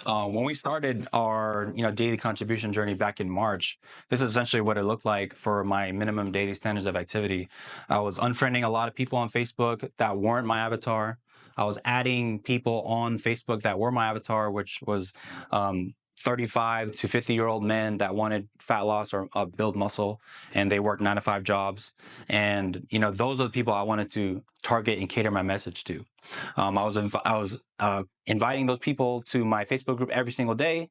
When we started our daily contribution journey back in March, this is essentially what it looked like for my minimum daily standards of activity. I was unfriending a lot of people on Facebook that weren't my avatar. I was adding people on Facebook that were my avatar, which was 35 to 50-year-old men that wanted fat loss or build muscle, and they worked 9-to-5 jobs. And those are the people I wanted to target and cater my message to. I was inviting those people to my Facebook group every single day,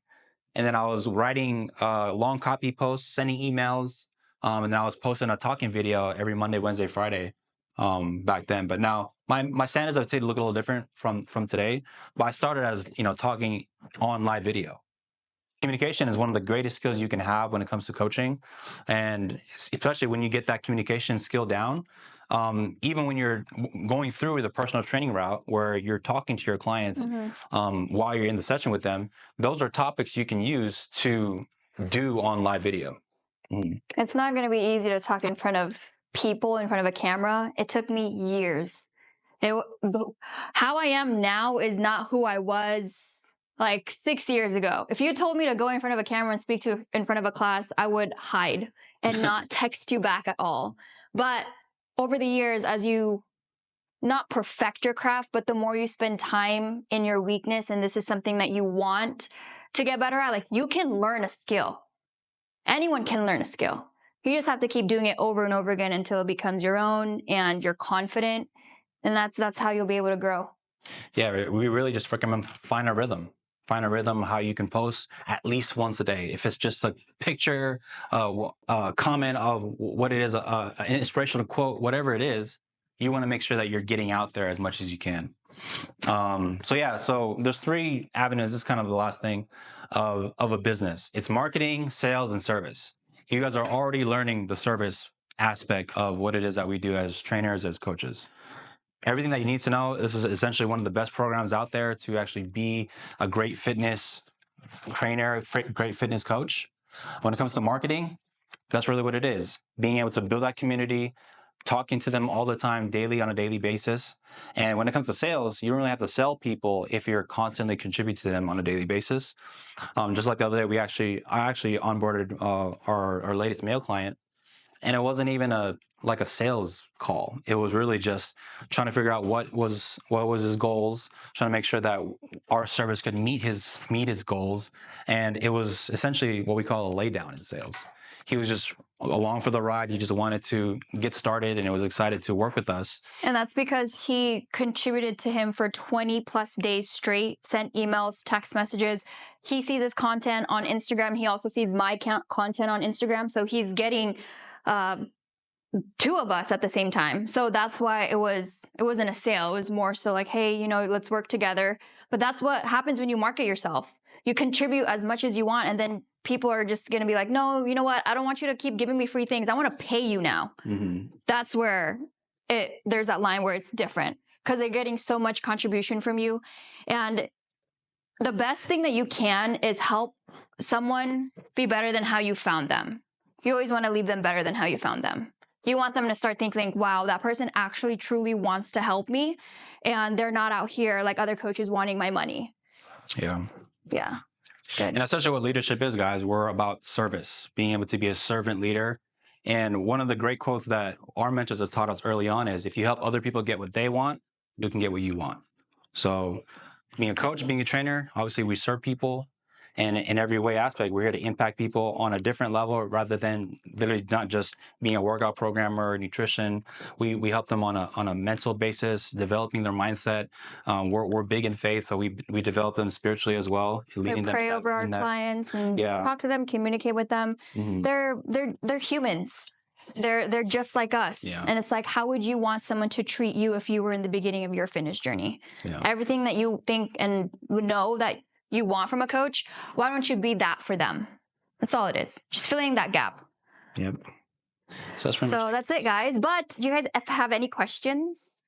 and then I was writing long copy posts, sending emails, and then I was posting a talking video every Monday, Wednesday, Friday back then. But now my standards, I would say, look a little different from today. But I started as talking on live video. Communication is one of the greatest skills you can have when it comes to coaching, and especially when you get that communication skill down. Even when you're going through the personal training route where you're talking to your clients while you're in the session with them, those are topics you can use to do on live video. It's not going to be easy to talk in front of people, in front of a camera. It took me years. How I am now is not who I was like 6 years ago. If you told me to go in front of a camera and speak to in front of a class, I would hide and not text you back at all. But over the years, as you not perfect your craft, but the more you spend time in your weakness, and this is something that you want to get better at, like, you can learn a skill. Anyone can learn a skill. You just have to keep doing it over and over again until it becomes your own and you're confident. And that's how you'll be able to grow. Yeah, we really just recommend find a rhythm. Find a rhythm how you can post at least once a day. If it's just a picture, comment of what it is, an inspirational quote, whatever it is, you want to make sure that you're getting out there as much as you can. So there's 3 avenues. This is kind of the last thing of a business. It's marketing, sales, and service. You guys are already learning the service aspect of what it is that we do as trainers, as coaches. Everything that you need to know. This is essentially one of the best programs out there to actually be a great fitness trainer, great fitness coach. When it comes to marketing, that's really what it is. Being able to build that community, talking to them all the time, daily, on a daily basis. And when it comes to sales, you don't really have to sell people if you're constantly contributing to them on a daily basis. Just like the other day, I actually onboarded our latest male client, and it wasn't even a sales call. It was really just trying to figure out what was his goals, trying to make sure that our service could meet his goals. And it was essentially what we call a laydown in sales. He was just along for the ride. He just wanted to get started and was excited to work with us. And that's because he contributed to him for 20 plus days straight, sent emails, text messages. He sees his content on Instagram. He also sees my content on Instagram. So he's getting 2 of us at the same time. So that's why it wasn't a sale. It was more so like, hey, let's work together. But that's what happens when you market yourself. You contribute as much as you want, and then people are just going to be like, no, you know what? I don't want you to keep giving me free things. I want to pay you now. That's where there's that line where it's different, because they're getting so much contribution from you. And the best thing that you can is help someone be better than how you found them. You always want to leave them better than how you found them. You want them to start thinking, wow, that person actually truly wants to help me, and they're not out here like other coaches wanting my money. Yeah. Yeah. Good. And essentially what leadership is, guys, we're about service, being able to be a servant leader. And one of the great quotes that our mentors have taught us early on is, if you help other people get what they want, you can get what you want. So being a coach, being a trainer, obviously we serve people. And in every way aspect, we're here to impact people on a different level, rather than literally not just being a workout programmer or nutrition. We help them on a mental basis, developing their mindset. We're big in faith, so we develop them spiritually as well, leading them. Pray over our clients and talk to them, communicate with them. They're humans. they're just like us. Yeah. And it's like, how would you want someone to treat you if you were in the beginning of your fitness journey? Yeah. Everything that you think and know that you want from a coach, why don't you be that for them? That's all it is. Just filling that gap. Yep. So that's it, guys. But do you guys have any questions?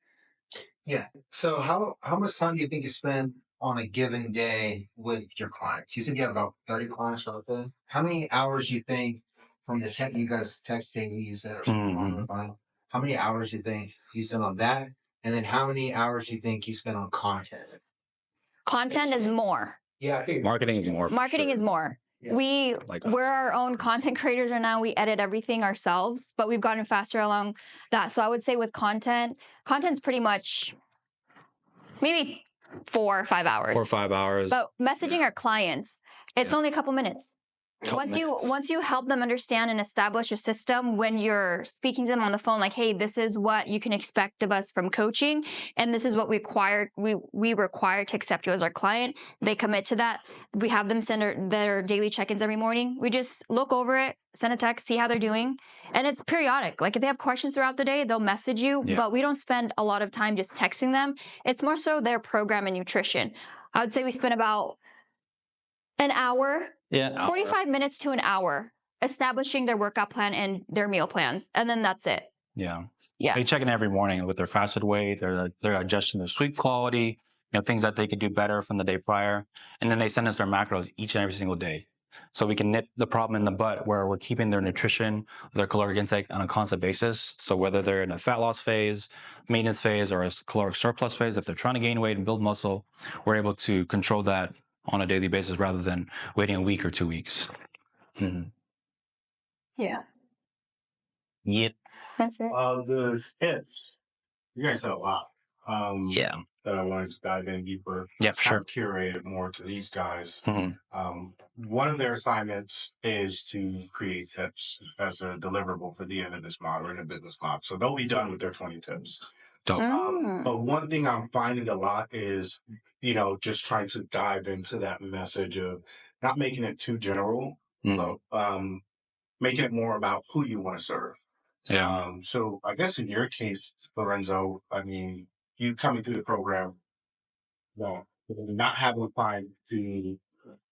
Yeah. So how much time do you think you spend on a given day with your clients? You said you have about 30 clients out there. How many hours do you think from the you guys texting, you said, how many hours do you think you spend on that? And then how many hours do you think you spend on content? Content is more. Yeah, I think marketing is more. Marketing is more. Yeah. We're our own content creators right now. We edit everything ourselves, but we've gotten faster along that. So I would say with content's pretty much maybe 4 or 5 hours. 4 or 5 hours. But messaging our clients, it's only a couple minutes. Once you help them understand and establish a system, when you're speaking to them on the phone, like, hey, this is what you can expect of us from coaching, and this is what we require to accept you as our client. They commit to that. We have them send their daily check-ins every morning. We just look over it, send a text, see how they're doing. And it's periodic. Like if they have questions throughout the day, they'll message you, but we don't spend a lot of time just texting them. It's more so their program and nutrition. I would say we spend about an hour, 45 minutes to an hour, establishing their workout plan and their meal plans. And then that's it. Yeah. Yeah. They check in every morning with their fasted weight, their digestion, their sleep quality, things that they could do better from the day prior. And then they send us their macros each and every single day. So we can nip the problem in the butt where we're keeping their nutrition, their caloric intake on a constant basis. So whether they're in a fat loss phase, maintenance phase, or a caloric surplus phase, if they're trying to gain weight and build muscle, we're able to control that on a daily basis rather than waiting a week or 2 weeks. Mm-hmm. Yeah. Yep. That's it. The tips. You guys have a lot. That I wanted to dive in deeper. Yeah, for sure. Curated more to these guys. Mm-hmm. One of their assignments is to create tips as a deliverable for the end of this model in a business model. So they'll be done with their 20 tips. Dope. But one thing I'm finding a lot is, just trying to dive into that message of not making it too general, making it more about who you want to serve. Yeah. So I guess in your case, Lorenzo, I mean, you coming through the program, not having time to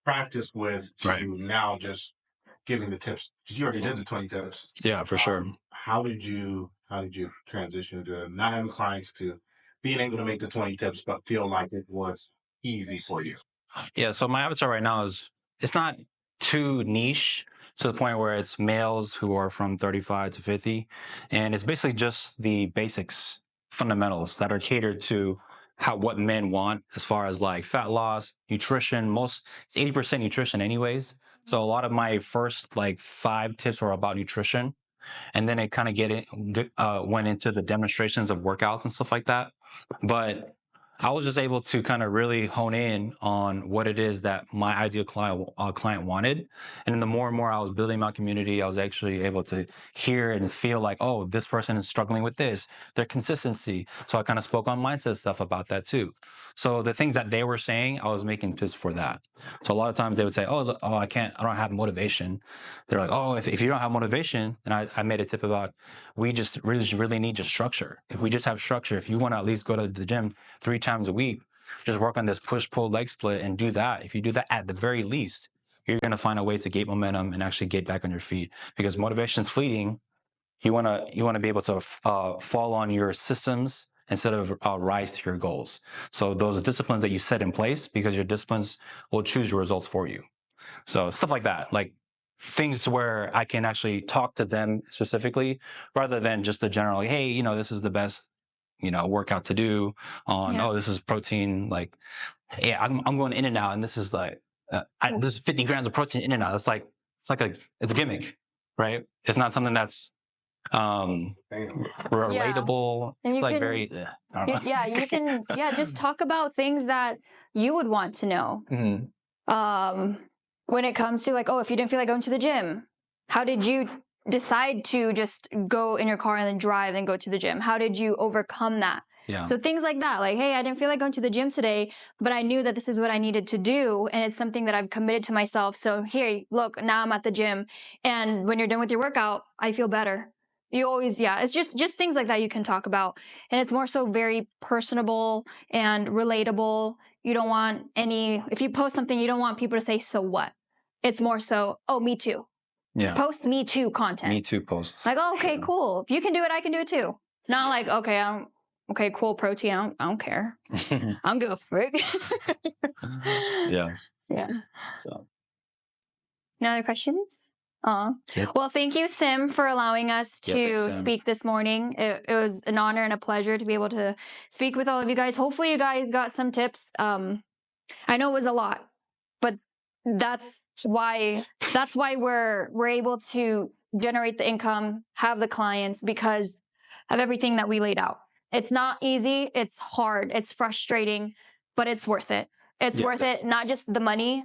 practice with, to now just giving the tips, because you already did the 20 tips. Yeah, for sure. How did you transition to not having clients to being able to make the 20 tips, but feel like it was easy for you? Yeah. So my avatar right now it's not too niche to the point where it's males who are from 35 to 50. And it's basically just the basics, fundamentals that are catered to what men want as far as like fat loss, nutrition. It's 80% nutrition anyways. So a lot of my first 5 tips were about nutrition. And then it kind of went into the demonstrations of workouts and stuff like that. But I was just able to kind of really hone in on what it is that my ideal client wanted. And then the more and more I was building my community, I was actually able to hear and feel like, oh, this person is struggling with this, their consistency. So I kind of spoke on mindset stuff about that too. So the things that they were saying, I was making tips for that. So a lot of times they would say, oh, I don't have motivation. They're like, oh, if you don't have motivation, and I made a tip about, we just really need just structure. If we just have structure, if you want to at least go to the gym 3 times a week, just work on this push-pull leg split and do that. If you do that at the very least, you're going to find a way to gain momentum and actually get back on your feet, because motivation is fleeting. You want to be able to fall on your systems instead of rise to your goals. So those disciplines that you set in place, because your disciplines will choose your results for you. So stuff like that, like things where I can actually talk to them specifically rather than just the general, like, hey, this is the best, workout to do on, oh, this is protein. Like, yeah, I'm going in and out, and this is like, this is 50 grams of protein in and out. It's a gimmick, right? It's not something that's relatable. And it's like you can just talk about things that you would want to know. Mm-hmm. When it comes to like, oh, if you didn't feel like going to the gym, how did you decide to just go in your car and then drive and go to the gym? How did you overcome that? Yeah. So things like that, like, hey, I didn't feel like going to the gym today, but I knew that this is what I needed to do. And it's something that I've committed to myself. So here, look, now I'm at the gym. And when you're done with your workout, I feel better. You always, it's just things like that you can talk about. And it's more so very personable and relatable. You don't want if you post something, you don't want people to say, so what? It's more so, oh, me too. Yeah. Post me too content. Me too posts. Like, oh, okay, cool. If you can do it, I can do it too. Not like, okay, cool, protein. I don't care. I'm good for it. Yeah. Yeah. So. No other questions? Yep. Well, thank you, Sim, for allowing us to speak this morning. It was an honor and a pleasure to be able to speak with all of you guys. Hopefully you guys got some tips. I know it was a lot, but that's why we're able to generate the income, have the clients, because of everything that we laid out. It's not easy. It's hard. It's frustrating, but it's worth it. It's worth it, not just the money.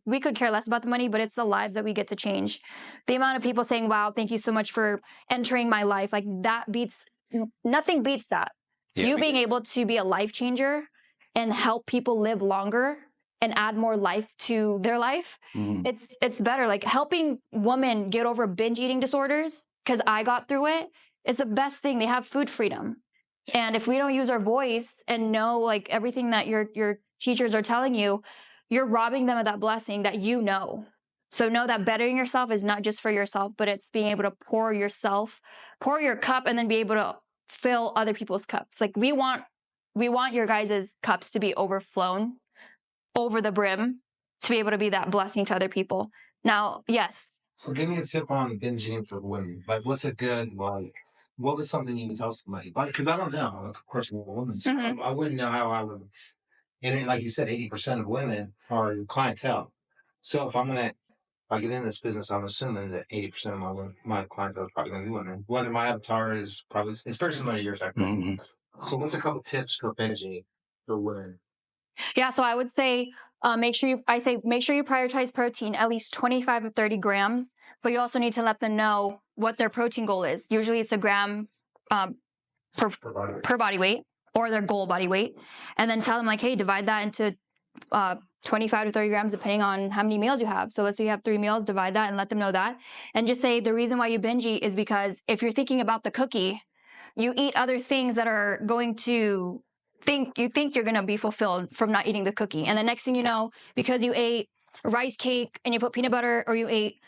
We could care less about the money, but it's the lives that we get to change. The amount of people saying, wow, thank you so much for entering my life. Like nothing beats that. Yeah, you being able to be a life changer and help people live longer and add more life to their life. It's better. Like helping women get over binge eating disorders, because I got through it, is the best thing. They have food freedom. And if we don't use our voice and know like everything that your teachers are telling you, you're robbing them of that blessing that you know. So know that bettering yourself is not just for yourself, but it's being able to pour your cup, and then be able to fill other people's cups. Like we want your guys' cups to be overflown, over the brim, to be able to be that blessing to other people. Now, yes. So give me a tip on binge eating for women. Like what's a good, what was something you can tell somebody? Like, because I don't know. Like, of course, I'm a woman, so I wouldn't know how I would. And like you said, 80% of women are your clientele. So if I get in this business, I'm assuming that 80% of my clientele is probably going to be women. Whether my avatar is probably, it's very similar to yours, I think. So what's a couple tips for binging for women? Yeah, so I would say make sure you prioritize protein, at least 25 to 30 grams, but you also need to let them know what their protein goal is. Usually it's a gram per body weight, or their goal body weight. And then tell them like, hey, divide that into 25 to 30 grams, depending on how many meals you have. So let's say you have 3 meals, divide that and let them know that. And just say the reason why you binge eat is because if you're thinking about the cookie, you eat other things that are going to think you're going to be fulfilled from not eating the cookie. And the next thing you know, because you ate a rice cake and you put peanut butter, or you ate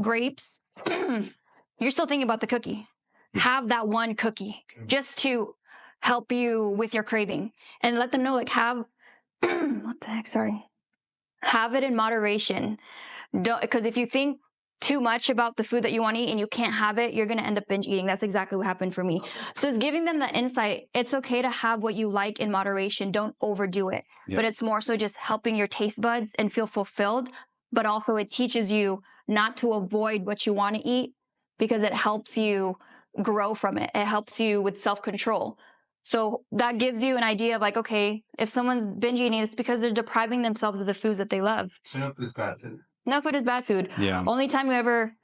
grapes, you're still thinking about the cookie. Have that one cookie just to help you with your craving, and let them know like have have it in moderation. Because if you think too much about the food that you want to eat and you can't have it, you're going to end up binge eating. That's exactly what happened for me. So it's giving them the insight. It's okay to have what you like in moderation. Don't overdo it. Yep. But it's more so just helping your taste buds and feel fulfilled. But also it teaches you not to avoid what you want to eat, because it helps you grow from it. It helps you with self-control. So that gives you an idea of like, okay, if someone's binge eating, it's because they're depriving themselves of the foods that they love. So no food is bad food. No food is bad food. Yeah. Only time you ever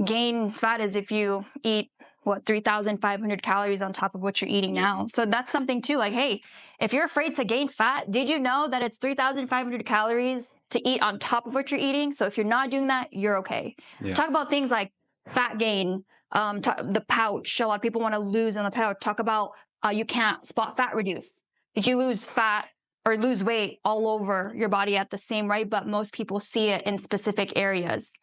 gain fat is if you eat 3,500 calories on top of what you're eating now. So that's something too. Like, hey, if you're afraid to gain fat, did you know that it's 3,500 calories to eat on top of what you're eating? So if you're not doing that, you're okay. Yeah. Talk about things like fat gain, the pouch. A lot of people want to lose on the pouch. Talk about you can't spot fat reduce. If you lose fat or lose weight all over your body at the same rate, but most people see it in specific areas.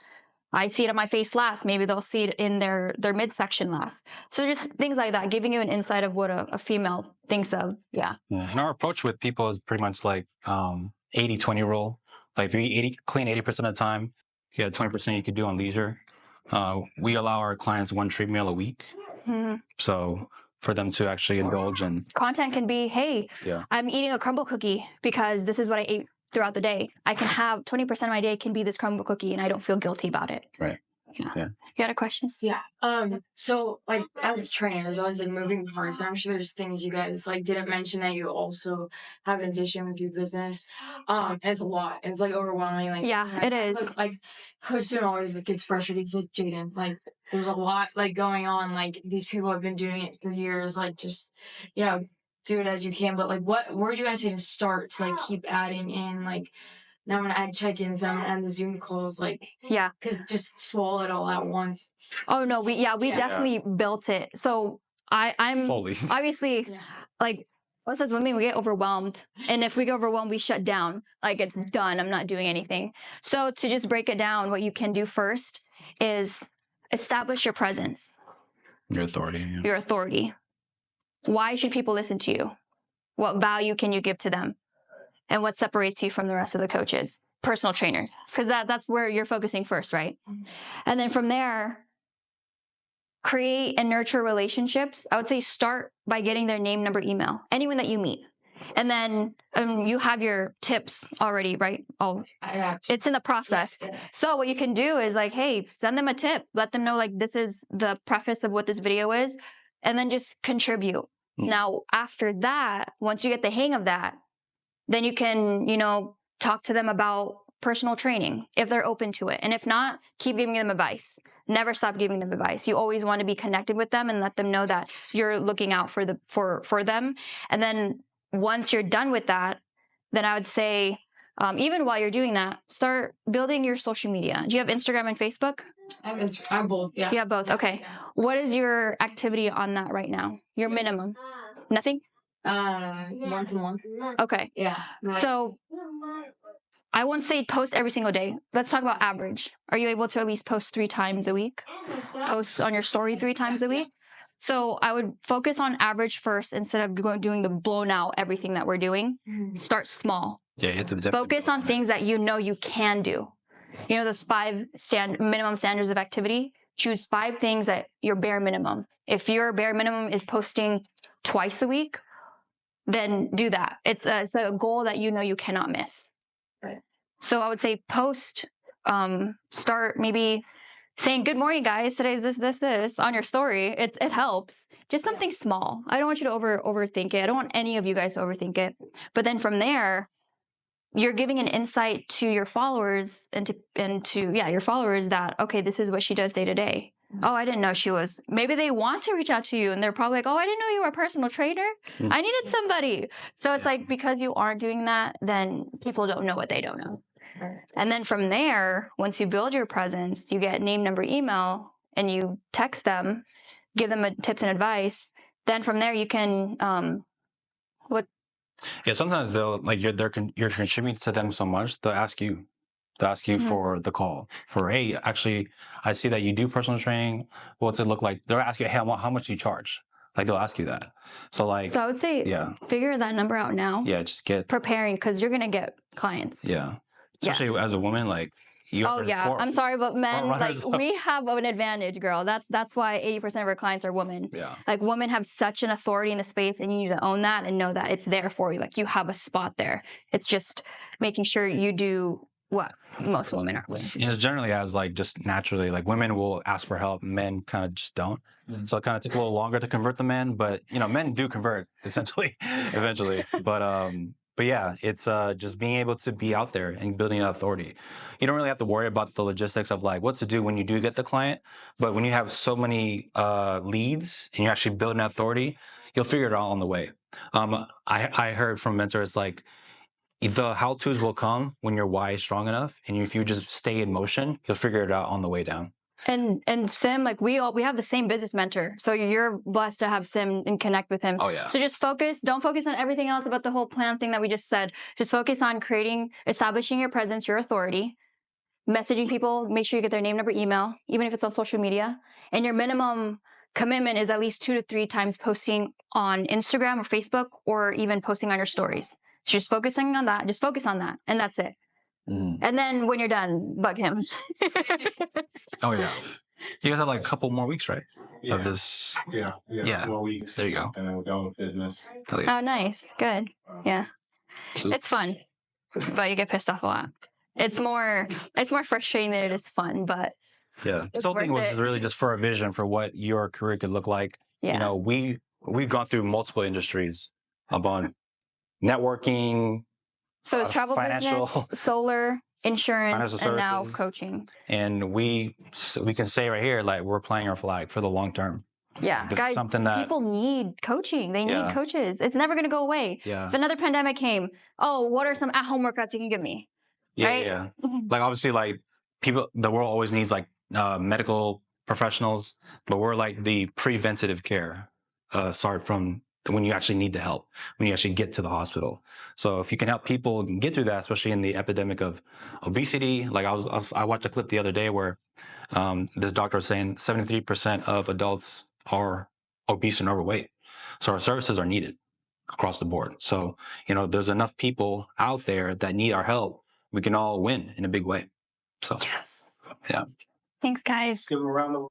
I see it on my face last. Maybe they'll see it in their midsection last. So just things like that, giving you an insight of what a female thinks of. Yeah. And our approach with people is pretty much like 80-20 rule. Like if you eat clean 80% of the time, you got 20% you could do on leisure. We allow our clients 1 treat meal a week. Mm-hmm. So for them to actually indulge in. Content can be, hey, I'm eating a crumble cookie because this is what I ate throughout the day. I can have 20% of my day can be this crumble cookie and I don't feel guilty about it. Right. Yeah. You had a question? Yeah. So like as a trainer, there's always like moving parts. And I'm sure there's things you guys like didn't mention that you also have an addition with your business. It's a lot. It's like overwhelming. Like yeah, it is. Like Coach Tim always gets frustrated. He's like, Jaden, like there's a lot like going on. Like these people have been doing it for years. Like just, do it as you can. But like where do you guys say to start to like keep adding in like Now I'm gonna add check-ins, I'm gonna add the Zoom calls, like, Yeah. because just swallow it all at once. Oh no, we definitely built it. So I'm Slowly. obviously like us as women, we get overwhelmed. And if we get overwhelmed, we shut down. Like it's done. I'm not doing anything. So to just break it down, what you can do first is establish your presence. Your authority. Yeah. Your authority. Why should people listen to you? What value can you give to them? And what separates you from the rest of the coaches, personal trainers? Because that's where you're focusing first, right? And then from there, create and nurture relationships. I would say start by getting their name, number, email, anyone that you meet. And then you have your tips already, right? It's in the process. So what you can do is like, hey, send them a tip. Let them know like this is the preface of what this video is. And then just contribute. Now, after that, once you get the hang of that, then you can, talk to them about personal training if they're open to it. And if not, keep giving them advice. Never stop giving them advice. You always want to be connected with them and let them know that you're looking out for them. And then once you're done with that, then I would say, even while you're doing that, start building your social media. Do you have Instagram and Facebook? I'm both. Yeah. You have both. Okay. Yeah. What is your activity on that right now? Your minimum? Nothing? Once a month. Okay. Yeah. So I won't say post every single day. Let's talk about average. Are you able to at least post 3 times a week? Post on your story 3 times a week? So I would focus on average first instead of doing the blown out everything that we're doing. Start small. Yeah, you have to focus on things that you can do. Those 5 minimum standards of activity. Choose 5 things that your bare minimum. If your bare minimum is posting twice a week, then do that. It's a goal that you cannot miss. Right. So I would say post, start maybe saying, good morning, guys. Today's this on your story. It helps. Just something small. I don't want you to overthink it. I don't want any of you guys to overthink it. But then from there, you're giving an insight to your followers and to your followers that, okay, this is what she does day to day. Oh, I didn't know she was. Maybe they want to reach out to you and they're probably like, oh, I didn't know you were a personal trainer. I needed somebody. So it's like, because you aren't doing that, then people don't know what they don't know. And then from there, once you build your presence, you get name, number, email, and you text them, give them tips and advice. Then from there, you can, Yeah, sometimes they'll you're contributing to them so much, they'll ask you for the call for, hey, actually, I see that you do personal training. What's it look like? They'll ask you, hey, how much do you charge? Like they'll ask you that. So I would say, figure that number out now. Yeah, just get preparing because you're gonna get clients. Yeah, especially as a woman, like. I'm sorry, but men, we have an advantage, girl. That's why 80% of our clients are women. Yeah. Like women have such an authority in the space and you need to own that and know that it's there for you. Like you have a spot there. It's just making sure you do what most women are doing. It's generally as just naturally, women will ask for help, men kind of just don't. Mm-hmm. So it kind of takes a little longer to convert the men, but men do convert essentially, eventually. But yeah, it's just being able to be out there and building an authority. You don't really have to worry about the logistics of what to do when you do get the client. But when you have so many leads and you're actually building an authority, you'll figure it out on the way. I heard from mentors the how-tos will come when your why is strong enough. And if you just stay in motion, you'll figure it out on the way down. And Sim, we have the same business mentor. So you're blessed to have Sim and connect with him. Oh yeah. So just don't focus on everything else about the whole plan thing that we just said. Just focus on establishing your presence, your authority, messaging people, make sure you get their name, number, email, even if it's on social media. And your minimum commitment is at least 2 to 3 times posting on Instagram or Facebook, or even posting on your stories. So just focusing on that, just focus on that. And that's it. And then when you're done, bug him. Oh, yeah. You guys have a couple more weeks, right? Yeah. Of this. Yeah. 4 weeks. There you go. And then we're done with business. Oh, nice. Good. Yeah. It's fun, but you get pissed off a lot. It's more frustrating than it is fun, but yeah. This whole thing was really just for a vision for what your career could look like. Yeah. We've gone through multiple industries about networking. So it's travel business, solar, insurance, and now coaching. And we can say right here, we're planting our flag for the long term. Yeah, guys, something that people need coaching. They need coaches. It's never going to go away. Yeah. If another pandemic came, what are some at-home workouts you can give me? Yeah, right? yeah. Like obviously, like the world always needs like medical professionals, but we're like the preventative care. Start from when you actually need the help, when you actually get to the hospital. So if you can help people get through that, especially in the epidemic of obesity, like I watched a clip the other day where this doctor was saying 73% of adults are obese and overweight. So our services are needed across the board. So, there's enough people out there that need our help. We can all win in a big way. So, Yes. yeah. Thanks, guys. Give them a round of